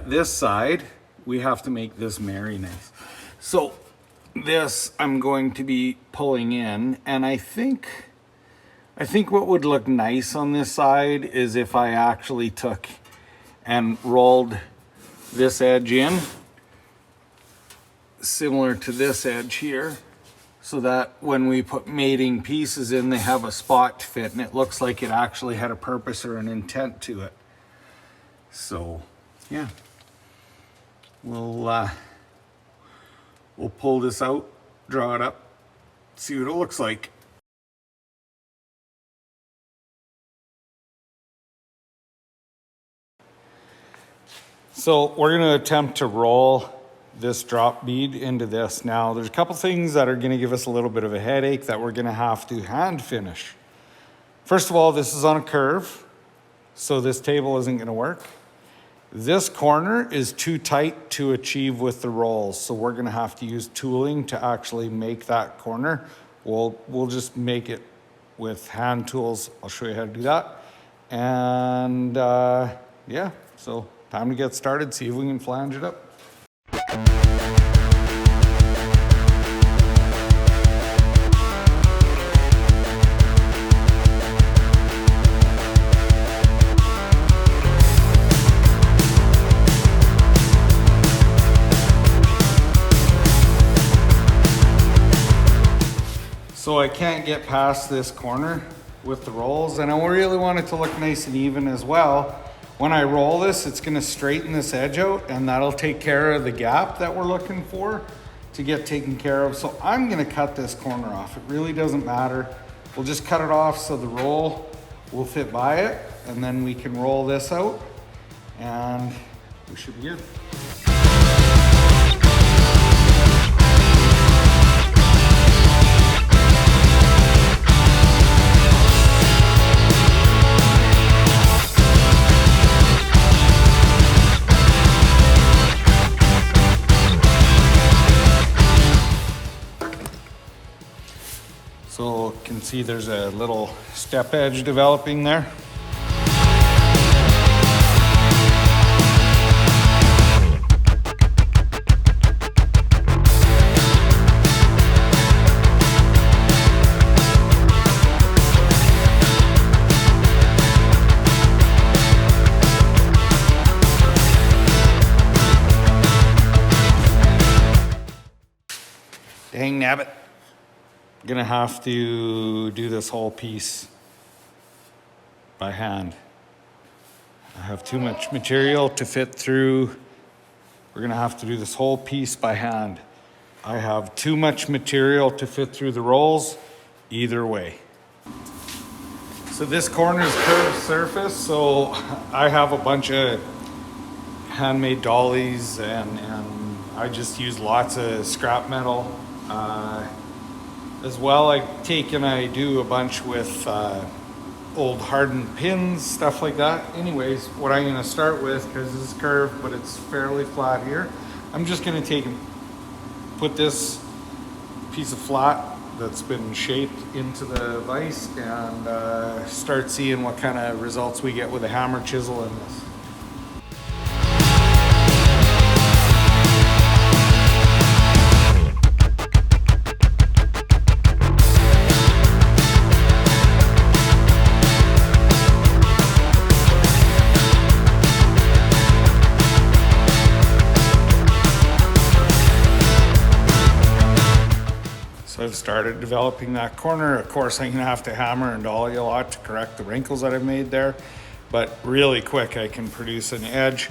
this side, we have to make this very nice. So this I'm going to be pulling in, and I think what would look nice on this side is if I actually took and rolled this edge in, similar to this edge here, so that when we put mating pieces in, they have a spot to fit, and it looks like it actually had a purpose or an intent to it. So, yeah. We'll pull this out, draw it up, see what it looks like. So we're going to attempt to roll this drop bead into this. Now there's a couple things that are going to give us a little bit of a headache that we're going to have to hand finish. First of all, this is on a curve, so this table isn't going to work. This corner is too tight to achieve with the rolls, so we're going to have to use tooling to actually make that corner. We'll just make it with hand tools. I'll show you how to do that. And yeah, so time to get started, see if we can flange it up. So I can't get past this corner with the rolls, and I really want it to look nice and even as well. When I roll this, it's gonna straighten this edge out, and that'll take care of the gap that we're looking for to get taken care of. So I'm gonna cut this corner off. It really doesn't matter. We'll just cut it off so the roll will fit by it, and then we can roll this out, and we should be good. So you can see there's a little step edge developing there. Dang nabbit. Gonna have to do this whole piece by hand. I have too much material to fit through. We're gonna have to do this whole piece by hand. I have too much material to fit through the rolls either way. So this corner is curved surface, so I have a bunch of handmade dollies, and I just use lots of scrap metal. As well, I do a bunch with old hardened pins, stuff like that. Anyways, what I'm gonna start with, because this is curved, but it's fairly flat here, I'm just gonna put this piece of flat that's been shaped into the vise and start seeing what kind of results we get with a hammer chisel in this. So I've started developing that corner. Of course, I'm gonna have to hammer and dolly a lot to correct the wrinkles that I've made there, but really quick I can produce an edge.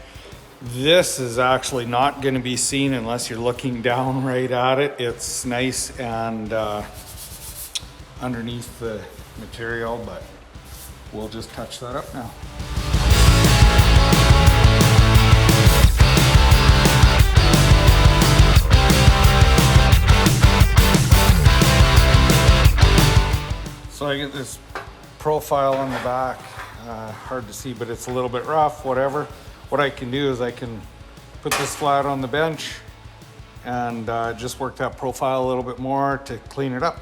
This is actually not gonna be seen unless you're looking down right at it. It's nice and underneath the material, but we'll just touch that up now. So I get this profile on the back, hard to see, but it's a little bit rough, whatever. What I can do is I can put this flat on the bench and just work that profile a little bit more to clean it up.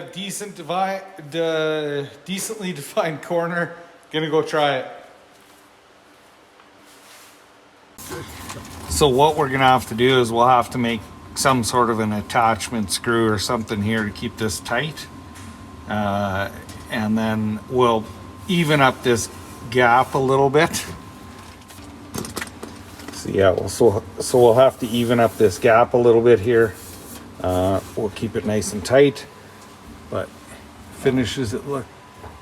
got decently defined corner. Gonna go try it. So what we're gonna have to do is we'll have to make some sort of an attachment screw or something here to keep this tight. And then we'll even up this gap a little bit. So yeah, so we'll have to even up this gap a little bit here. We'll keep it nice and tight, but finishes it look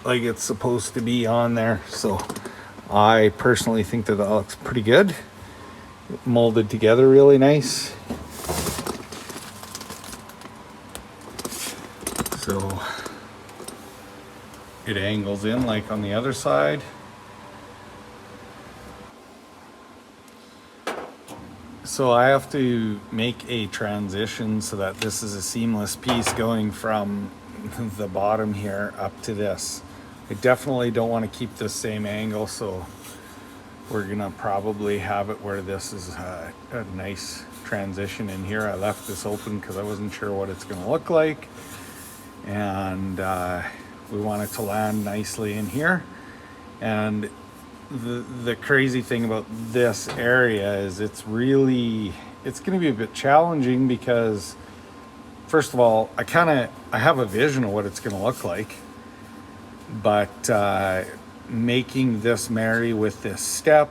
like it's supposed to be on there. So I personally think that looks pretty good. Molded together really nice. So it angles in like on the other side. So I have to make a transition so that this is a seamless piece going from the bottom here up to this. I definitely don't want to keep the same angle, so we're gonna probably have it where this is a nice transition in here. I left this open because I wasn't sure what it's gonna look like, and we want it to land nicely in here. And the crazy thing about this area is it's going to be a bit challenging because, first of all, I have a vision of what it's going to look like, but making this marry with this step,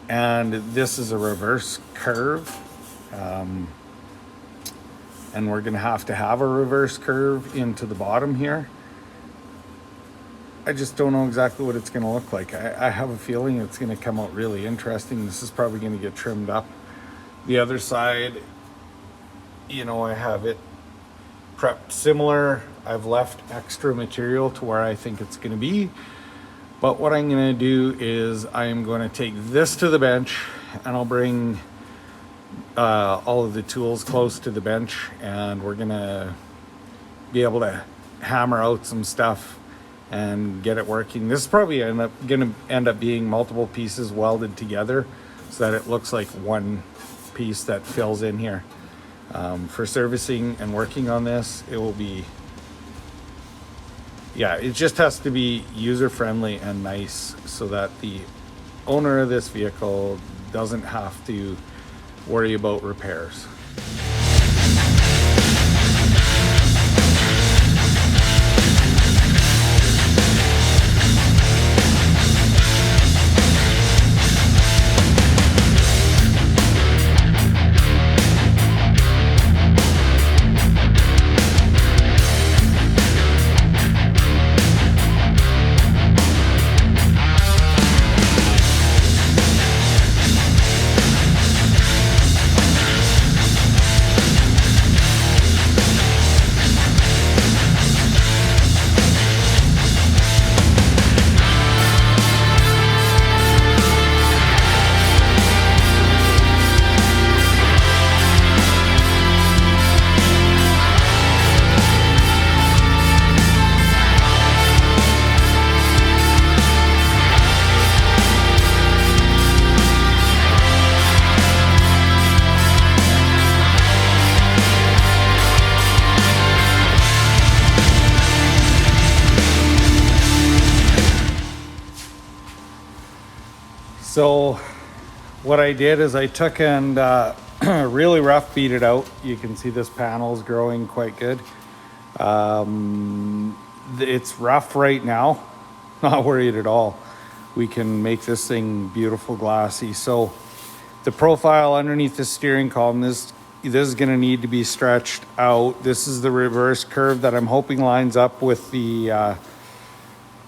and this is a reverse curve, and we're going to have a reverse curve into the bottom here. I just don't know exactly what it's going to look like. I have a feeling it's going to come out really interesting. This is probably going to get trimmed up. The other side, you know, I have it prepped similar. I've left extra material to where I think it's going to be. But what I'm going to do is I'm going to take this to the bench, and I'll bring all of the tools close to the bench, and we're going to be able to hammer out some stuff and get it working. This is probably gonna end up being multiple pieces welded together so that it looks like one piece that fills in here. For servicing and working on this, it will be, yeah, it just has to be user friendly and nice so that the owner of this vehicle doesn't have to worry about repairs. So what I did is I took and really rough beat it out. You can see this panel is growing quite good. It's rough right now, not worried at all. We can make this thing beautiful glassy. So the profile underneath the steering column, this is going to need to be stretched out. This is the reverse curve that I'm hoping lines up with the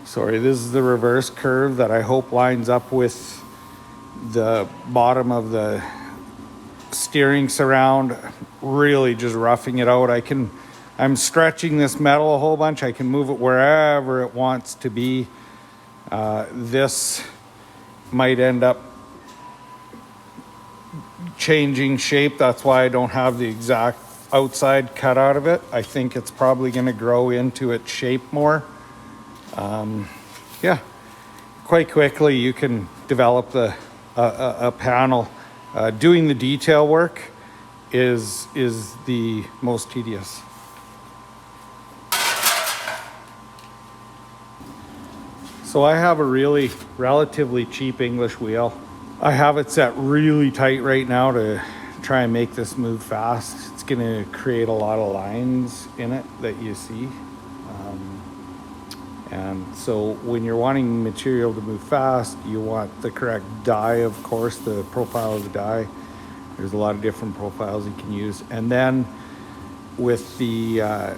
this is the reverse curve that I hope lines up with the bottom of the steering surround. Really just roughing it out. I'm stretching this metal a whole bunch. I can move it wherever it wants to be. This might end up changing shape. That's why I don't have the exact outside cut out of it. I think it's probably going to grow into its shape more. Yeah, quite quickly you can develop a panel. Doing the detail work is the most tedious. So I have a really relatively cheap English wheel. I have it set really tight right now to try and make this move fast. It's gonna create a lot of lines in it that you see. And so when you're wanting material to move fast, you want the correct die, of course, the profile of the die. There's a lot of different profiles you can use. And then with the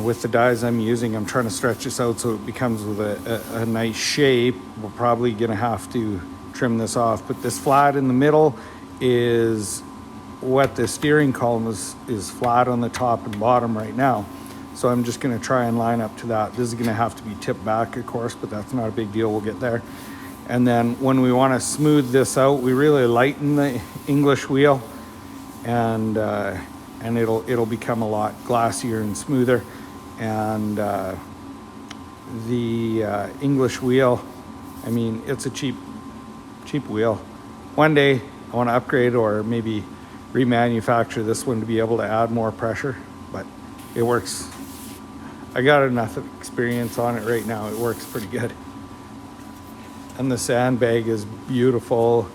with the dies I'm using, I'm trying to stretch this out so it becomes with a nice shape. We're probably gonna have to trim this off, but this flat in the middle is what the steering column is flat on the top and bottom right now. So I'm just gonna try and line up to that. This is gonna have to be tipped back, of course, but that's not a big deal, we'll get there. And then when we wanna smooth this out, we really lighten the English wheel, and it'll become a lot glassier and smoother. And the English wheel, I mean, it's a cheap wheel. One day I wanna upgrade or maybe remanufacture this one to be able to add more pressure, but it works. I got enough experience on it right now. It works pretty good. And the sandbag is beautiful.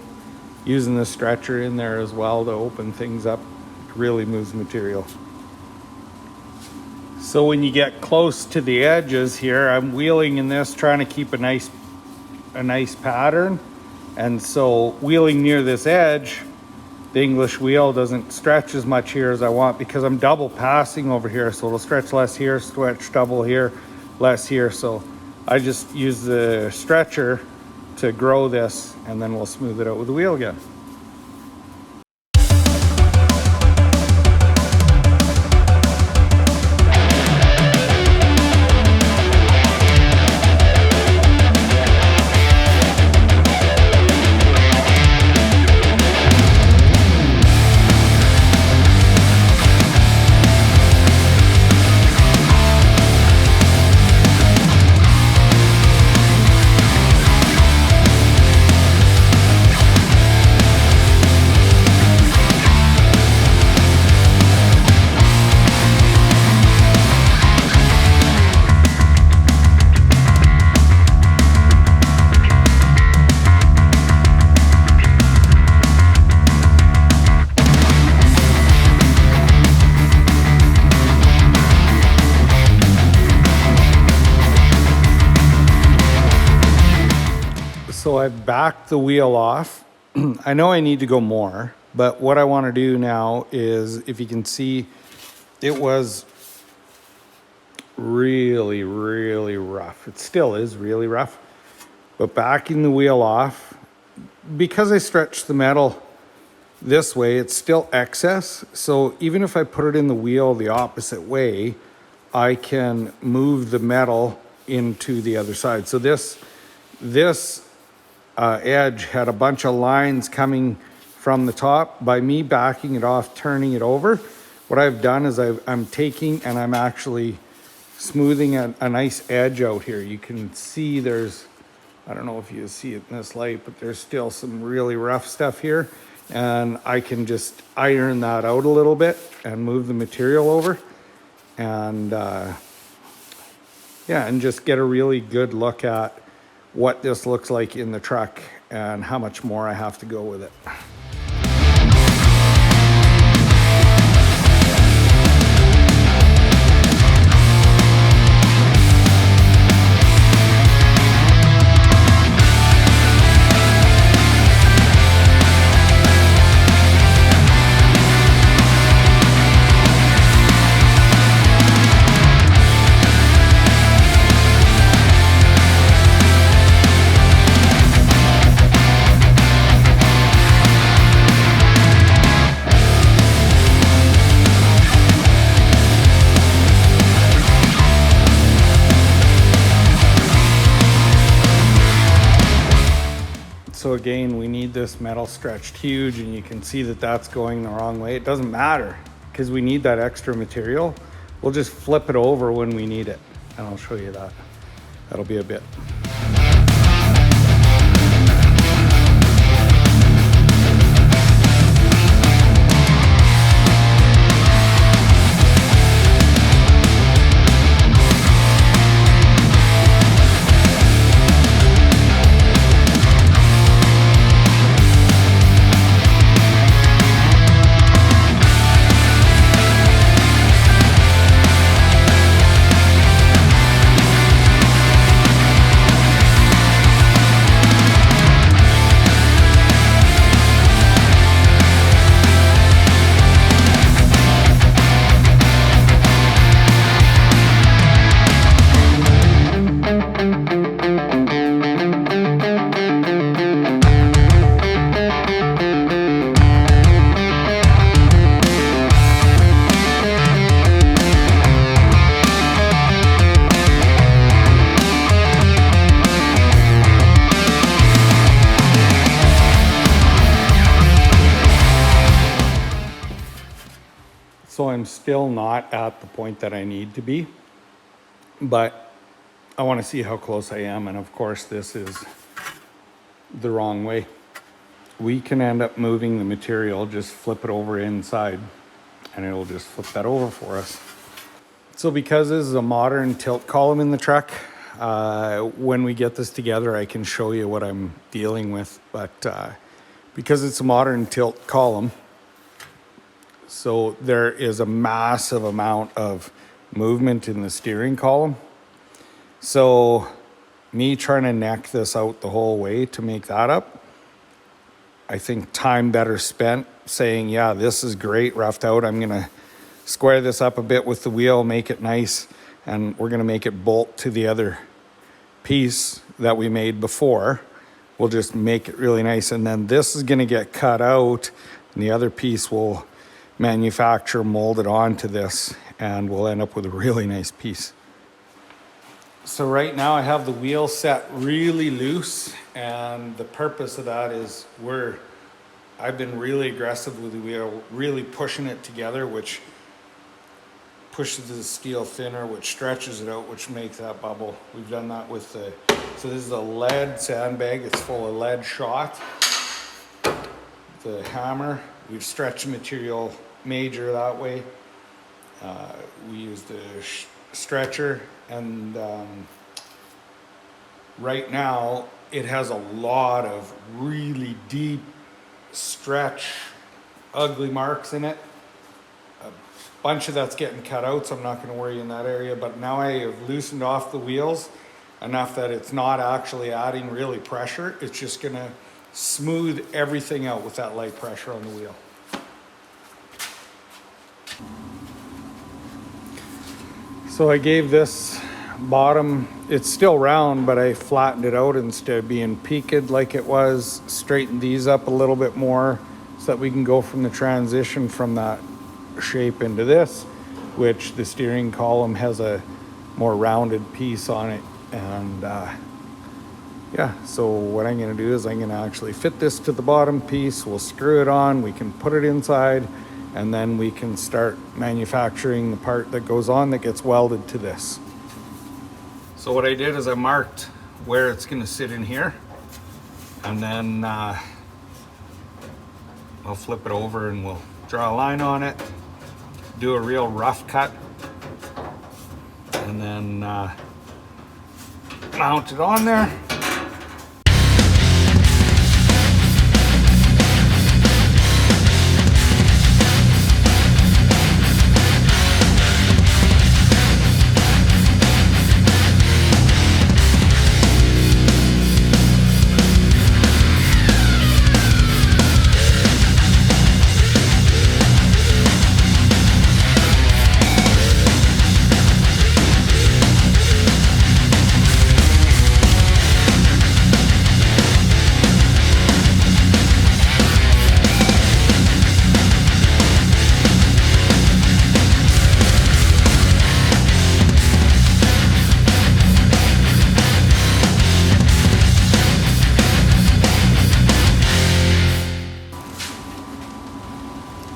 Using the stretcher in there as well to open things up really moves material. So when you get close to the edges here, I'm wheeling in this, trying to keep a nice pattern. And so wheeling near this edge, the English wheel doesn't stretch as much here as I want because I'm double passing over here. So it'll stretch less here, stretch double here, less here. So I just use the stretcher to grow this, and then we'll smooth it out with the wheel again. So I've backed the wheel off. I know I need to go more, but what I want to do now is, if you can see, it was really, really rough. It still is really rough, but backing the wheel off, because I stretched the metal this way, it's still excess. So even if I put it in the wheel the opposite way, I can move the metal into the other side. So this edge had a bunch of lines coming from the top. By me backing it off, turning it over, what I've done is I'm taking and I'm actually smoothing a nice edge out here. You can see there's, I don't know if you see it in this light, but there's still some really rough stuff here. And I can just iron that out a little bit and move the material over. And yeah, and just get a really good look at what this looks like in the truck and how much more I have to go with it. So again, we need this metal stretched huge, and you can see that that's going the wrong way. It doesn't matter because we need that extra material. We'll just flip it over when we need it, and I'll show you that. That'll be a bit. I'm still not at the point that I need to be, but I want to see how close I am. And of course, this is the wrong way. We can end up moving the material, just flip it over inside, and it'll just flip that over for us. So because this is a modern tilt column in the truck, when we get this together, I can show you what I'm dealing with. But because it's a modern tilt column, so there is a massive amount of movement in the steering column. So me trying to neck this out the whole way to make that up, I think time better spent saying, yeah, this is great, roughed out. I'm going to square this up a bit with the wheel, make it nice, and we're going to make it bolt to the other piece that we made before. We'll just make it really nice, and then this is going to get cut out, and the other piece will manufacture molded onto this, and we'll end up with a really nice piece. So right now I have the wheel set really loose, and the purpose of that is I've been really aggressive with the wheel, really pushing it together, which pushes the steel thinner, which stretches it out, which makes that bubble. We've done that with so this is a lead sandbag. It's full of lead shot. The hammer, we've stretched the material major that way. We use the stretcher, and right now it has a lot of really deep stretch, ugly marks in it. A bunch of that's getting cut out, so I'm not going to worry in that area. But now I have loosened off the wheels enough that it's not actually adding really pressure. It's just going to smooth everything out with that light pressure on the wheel. So I gave this bottom, it's still round, but I flattened it out instead of being peaked like it was, straightened these up a little bit more so that we can go from the transition from that shape into this, which the steering column has a more rounded piece on it. And yeah, so what I'm going to do is I'm going to actually fit this to the bottom piece. We'll screw it on, we can put it inside, and then we can start manufacturing the part that goes on that gets welded to this. So what I did is I marked where it's going to sit in here, and then I'll flip it over and we'll draw a line on it, do a real rough cut, and then mount it on there.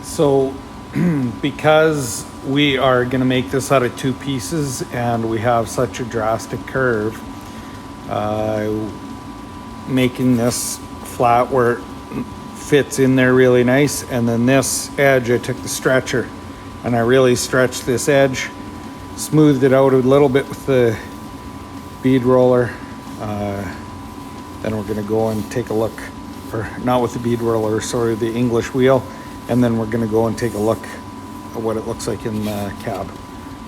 So because we are going to make this out of two pieces and we have such a drastic curve, making this flat where it fits in there really nice, and then this edge I took the stretcher and I really stretched this edge, smoothed it out a little bit with the bead roller. Then we're going to go and take a look, or not with the bead roller, sorry, the English wheel. And then we're going to go and take a look at what it looks like in the cab.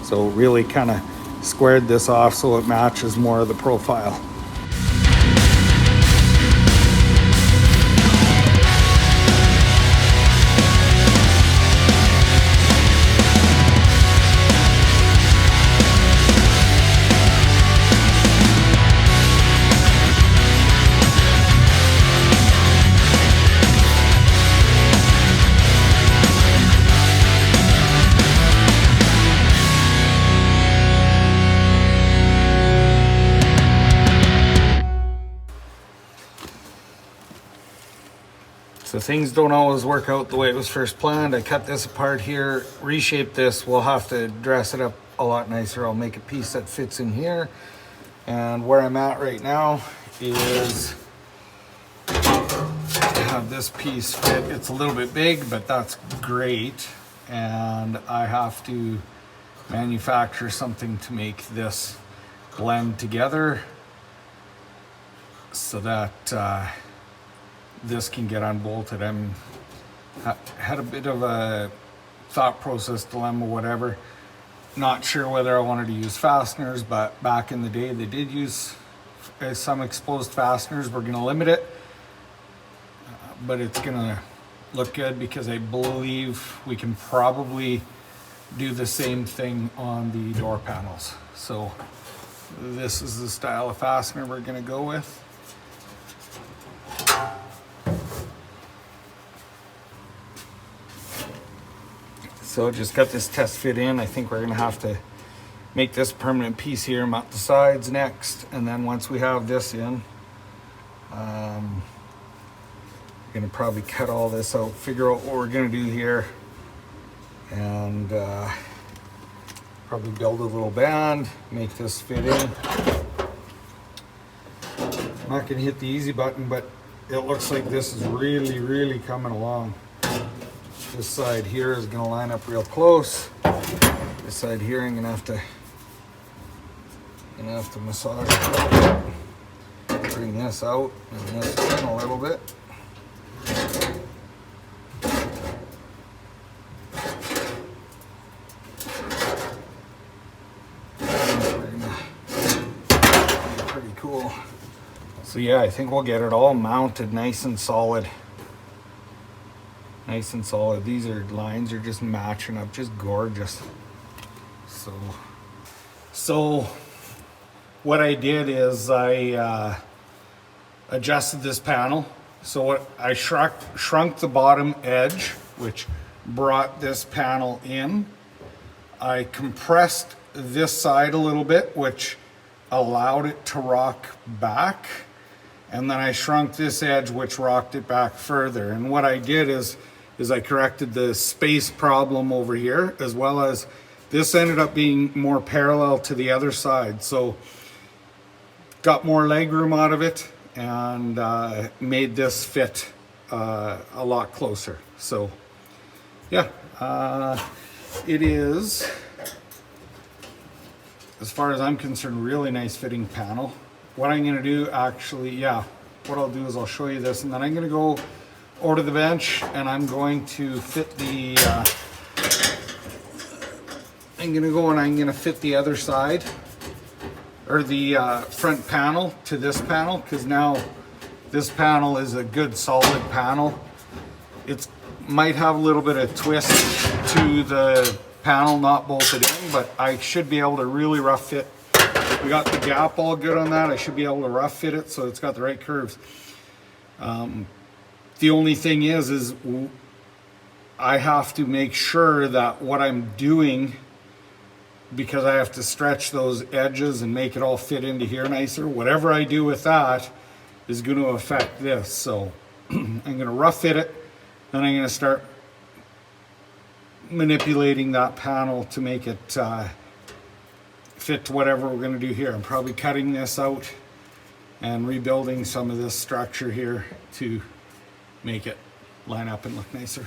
So really kind of squared this off so it matches more of the profile. So things don't always work out the way it was first planned. I cut this apart here, reshaped this. We'll have to dress it up a lot nicer. I'll make a piece that fits in here. And where I'm at right now is I have this piece fit. It's a little bit big, but that's great. And I have to manufacture something to make this blend together so that this can get unbolted. Had a bit of a thought process dilemma, whatever. Not sure whether I wanted to use fasteners, but back in the day they did use some exposed fasteners. We're gonna limit it, but it's gonna look good because I believe we can probably do the same thing on the door panels. So this is the style of fastener we're gonna go with. So just got this test fit in. I think we're gonna have to make this permanent piece here, mount the sides next. And then once we have this in, I'm gonna probably cut all this out, figure out what we're gonna do here, and probably build a little band, make this fit in. I'm not gonna hit the easy button, but it looks like this is really, really coming along. This side here is going to line up real close. This side here I'm going to have to massage a little bit. Bring this out and this in a little bit. Pretty cool. So yeah, I think we'll get it all mounted nice and solid. Nice and solid. These lines are just matching up, just gorgeous. So what I did is I adjusted this panel. So what I shrunk the bottom edge, which brought this panel in. I compressed this side a little bit, which allowed it to rock back. And then I shrunk this edge, which rocked it back further. And what I did is I corrected the space problem over here, as well as this ended up being more parallel to the other side. So got more leg room out of it and made this fit a lot closer. So yeah, it is, as far as I'm concerned, really nice fitting panel. What I'm gonna do actually, what I'll do is I'll show you this, and then I'm gonna go over to the bench and I'm going to fit the, I'm gonna fit the other side, or the front panel to this panel, because now this panel is a good solid panel. It might have a little bit of twist to the panel not bolted in, but I should be able to really rough fit. We got the gap all good on that. I should be able to rough fit it so it's got the right curves. The only thing is I have to make sure that what I'm doing, because I have to stretch those edges and make it all fit into here nicer, whatever I do with that is going to affect this. So I'm going to rough fit it, then I'm going to start manipulating that panel to make it fit to whatever we're going to do here. I'm probably cutting this out and rebuilding some of this structure here to make it line up and look nicer.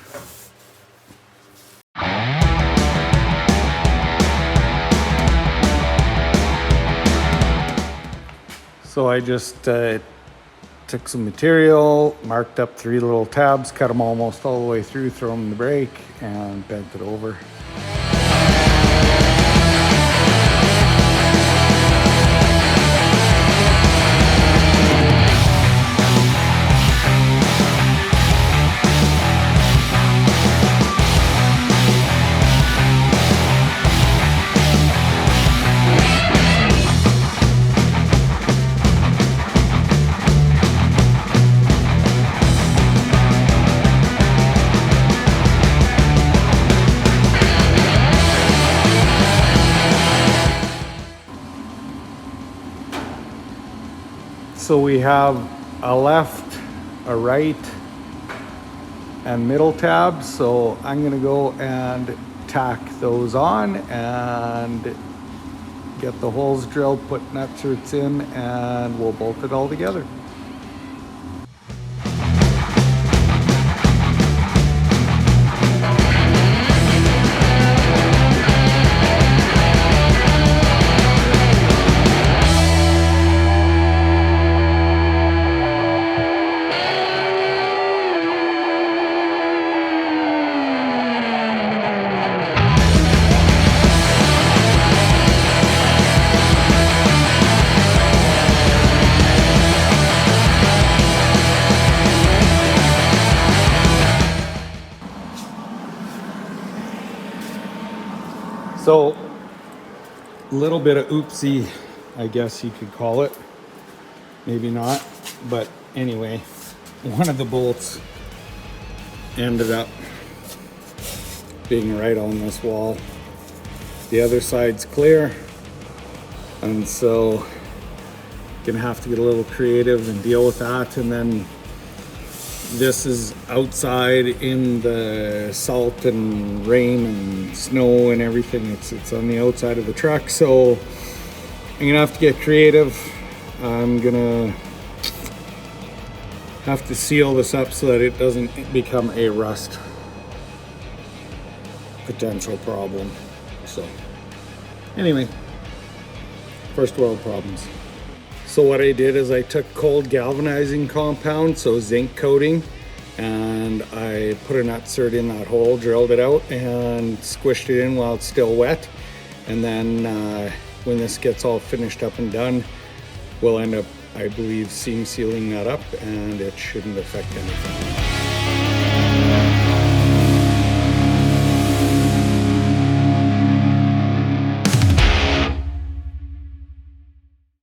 So I just took some material, marked up 3 little tabs, cut them almost all the way through, throw them in the brake, and bent it over. So we have a left, a right, and middle tabs. So I'm gonna go and tack those on and get the holes drilled, put nut throats in, and we'll bolt it all together. So, a little bit of oopsie, I guess you could call it. Maybe not, but anyway, one of the bolts ended up being right on this wall. The other side's clear, and so gonna have to get a little creative and deal with that. And then this is outside in the salt and rain and snow and everything. It's on the outside of the truck, so I'm gonna have to get creative. I'm gonna have to seal this up so that it doesn't become a rust potential problem. So anyway, first world problems. So what I did is I took cold galvanizing compound, so zinc coating, and I put a nut cert in that hole, drilled it out, and squished it in while it's still wet. And then when this gets all finished up and done, we'll end up, I believe, seam sealing that up, and it shouldn't affect anything.